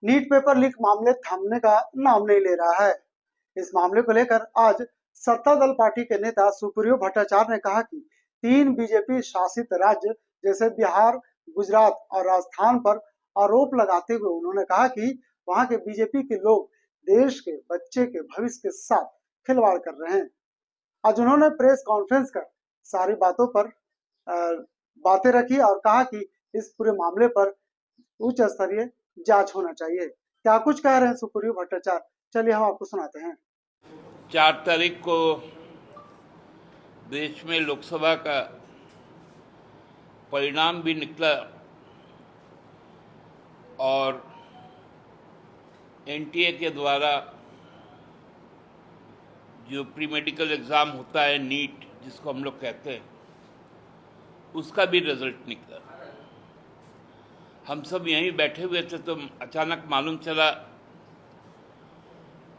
NEET paper leak मामले थमने का नाम नहीं ले रहा है। इस मामले को लेकर आज सत्ता दल पार्टी के नेता सुप्रियो भट्टाचार्य ने कहा कि 3 बीजेपी शासित राज्य जैसे बिहार, गुजरात और राजस्थान पर आरोप लगाते हुए उन्होंने कहा कि वहां के बीजेपी के लोग देश के बच्चे के भविष्य के साथ खिलवाड़ कर रहे हैं। आज उन्होंने प्रेस कॉन्फ्रेंस कर सारी बातों पर बातें रखी और कहा कि इस पूरे मामले पर उच्च स्तरीय जांच होना चाहिए। क्या कुछ कह रहे हैं सुप्रियो भट्टाचार्य, चलिए हम आपको सुनाते हैं। 4 तारीख को देश में लोकसभा का परिणाम भी निकला और एनटीए के द्वारा जो प्री मेडिकल एग्ज़ाम होता है, नीट जिसको हम लोग कहते हैं, उसका भी रिजल्ट निकला। हम सब यहीं बैठे हुए थे तो अचानक मालूम चला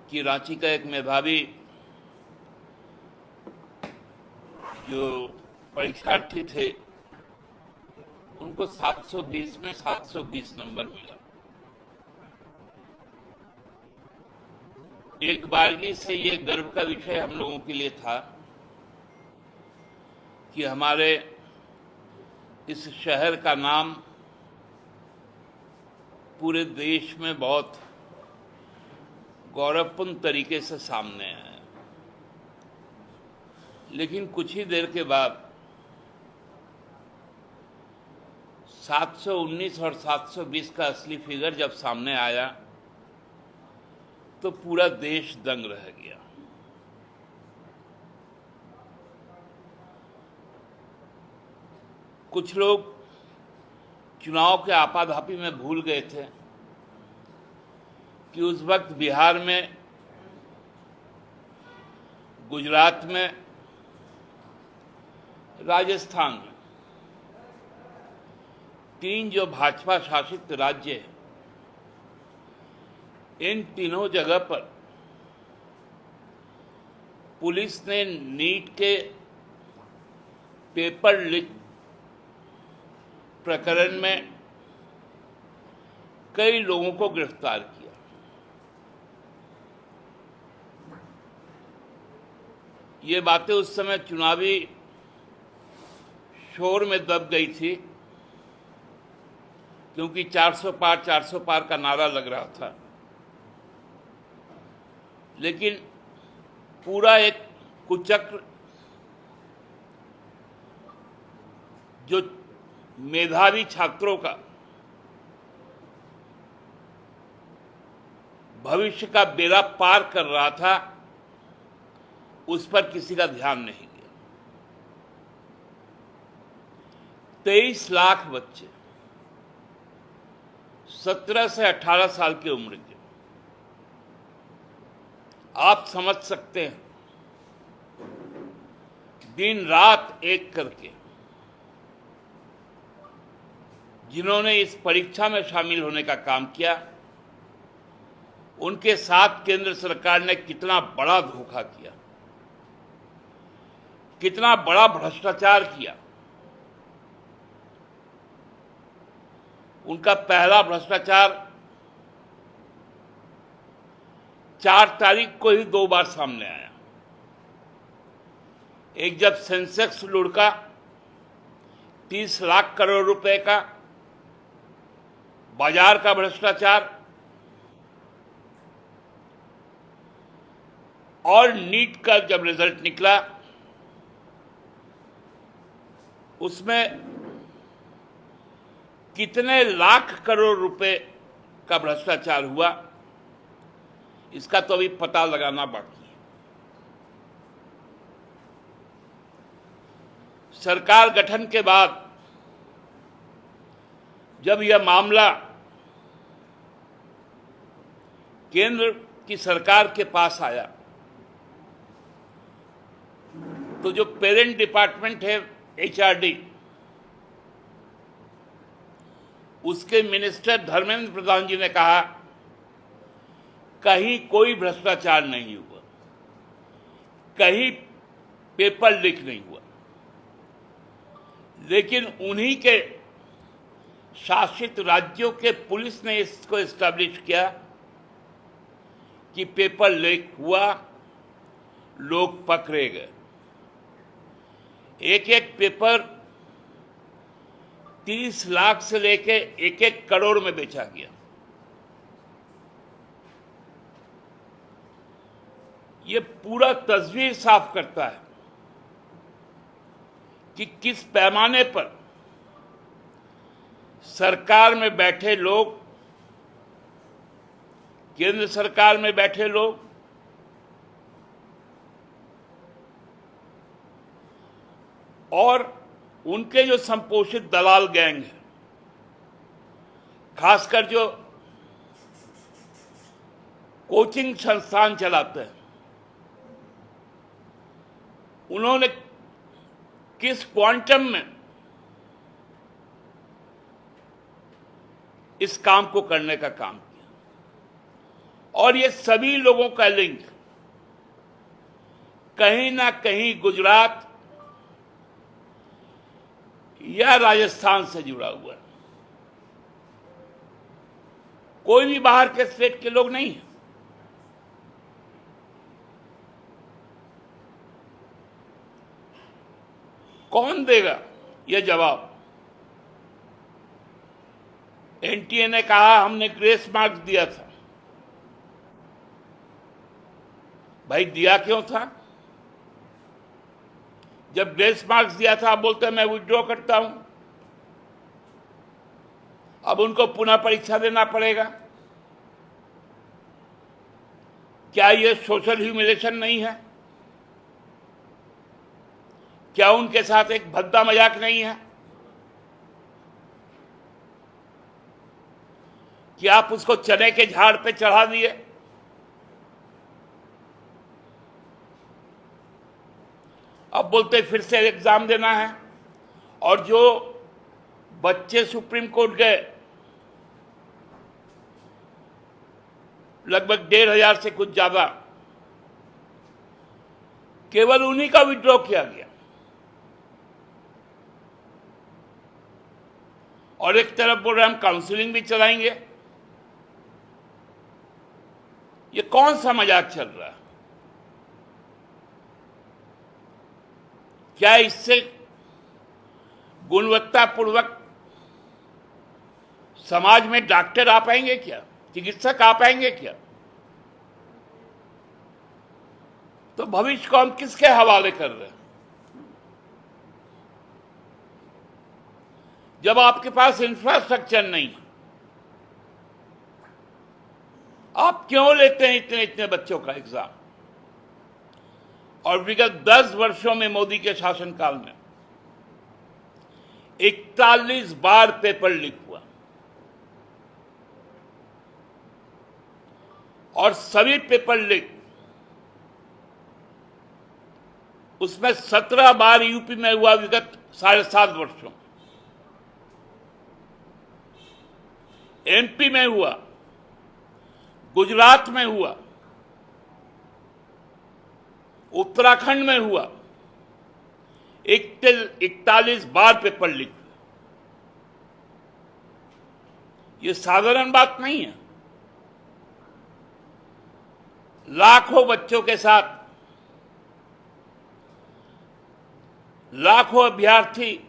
कि रांची का एक मेधावी जो परीक्षार्थी थे उनको 720 में 720 नंबर मिला। एक बारगी से ये गर्व का विषय हम लोगों के लिए था कि हमारे इस शहर का नाम पूरे देश में बहुत गौरवपूर्ण तरीके से सामने आया। लेकिन कुछ ही देर के बाद 719 और 720 का असली फिगर जब सामने आया तो पूरा देश दंग रह गया। कुछ लोग चुनाव के आपाधापी में भूल गए थे कि उस वक्त बिहार में, गुजरात में, राजस्थान में 3 जो भाजपा शासित राज्य हैं, इन तीनों जगह पर पुलिस ने नीट के पेपर लीक प्रकरण में कई लोगों को गिरफ्तार किया। ये बातें उस समय चुनावी शोर में दब गई थी क्योंकि 400 पार का नारा लग रहा था। लेकिन पूरा एक कुचक्र जो मेधावी छात्रों का भविष्य का बेड़ा पार कर रहा था, उस पर किसी का ध्यान नहीं गया। 23 लाख बच्चे 17 से 18 साल की उम्र के, आप समझ सकते हैं, दिन रात एक करके जिन्होंने इस परीक्षा में शामिल होने का काम किया, उनके साथ केंद्र सरकार ने कितना बड़ा धोखा किया, कितना बड़ा भ्रष्टाचार किया। उनका पहला भ्रष्टाचार 4 तारीख को ही 2 बार सामने आया। एक जब सेंसेक्स लुढ़का 30 लाख करोड़ रुपए का बाजार का भ्रष्टाचार, और नीट का जब रिजल्ट निकला उसमें कितने लाख करोड़ रुपए का भ्रष्टाचार हुआ, इसका तो अभी पता लगाना बाकी है। सरकार गठन के बाद जब यह मामला केंद्र की सरकार के पास आया तो जो पेरेंट डिपार्टमेंट है एचआरडी, उसके मिनिस्टर धर्मेंद्र प्रधान जी ने कहा कहीं कोई भ्रष्टाचार नहीं हुआ, कहीं पेपर लीक नहीं हुआ। लेकिन उन्हीं के शासित राज्यों के पुलिस ने इसको एस्टैब्लिश किया कि पेपर लीक हुआ, लोग पकड़े गए। एक एक पेपर 30 लाख से लेके 1-1 करोड़ में बेचा गया। ये पूरा तस्वीर साफ करता है कि किस पैमाने पर सरकार में बैठे लोग, केंद्र सरकार में बैठे लोग और उनके जो संपोषित दलाल गैंग है, खासकर जो कोचिंग संस्थान चलाते हैं, उन्होंने किस क्वांटम में इस काम को करने का काम किया। और ये सभी लोगों का लिंक कहीं ना कहीं गुजरात या राजस्थान से जुड़ा हुआ है। कोई भी बाहर के स्टेट के लोग नहीं है। कौन देगा यह जवाब? एनटीए ने कहा हमने ग्रेस मार्क्स दिया था। भाई दिया क्यों था? जब ग्रेस मार्क्स दिया था, आप बोलते हैं मैं विड्रॉ करता हूं। अब उनको पुनः परीक्षा देना पड़ेगा। क्या यह सोशल ह्यूमिलेशन नहीं है? क्या उनके साथ एक भद्दा मजाक नहीं है कि आप उसको चने के झाड़ पे चढ़ा दिए? अब बोलते फिर से एग्जाम देना है। और जो बच्चे सुप्रीम कोर्ट गए, लगभग 1,500 से कुछ ज्यादा, केवल उन्हीं का विड्रॉ किया गया। और एक तरफ बोल रहे हम काउंसलिंग भी चलाएंगे। ये कौन सा मजाक चल रहा है? क्या इससे गुणवत्तापूर्वक समाज में डॉक्टर आ पाएंगे क्या? चिकित्सक आ पाएंगे क्या? तो भविष्य को हम किसके हवाले कर रहे हैं? जब आपके पास इंफ्रास्ट्रक्चर नहीं, आप क्यों लेते हैं इतने इतने बच्चों का एग्जाम? और विगत 10 वर्षों में मोदी के शासनकाल में 41 बार पेपर लीक हुआ। और सभी पेपर लीक, उसमें 17 बार यूपी में हुआ विगत 7.5 वर्षों। एमपी में हुआ, गुजरात में हुआ, उत्तराखंड में हुआ। 41 बार पेपर लीक। ये साधारण बात नहीं है। लाखों बच्चों के साथ लाखों अभ्यर्थी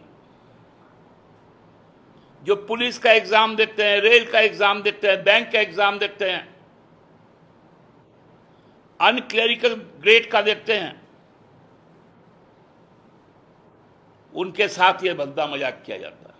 जो पुलिस का एग्जाम देते हैं, रेल का एग्जाम देते हैं, बैंक का एग्जाम देते हैं, अनक्लेरिकल ग्रेड का देते हैं, उनके साथ ये भद्दा मजाक किया जाता है।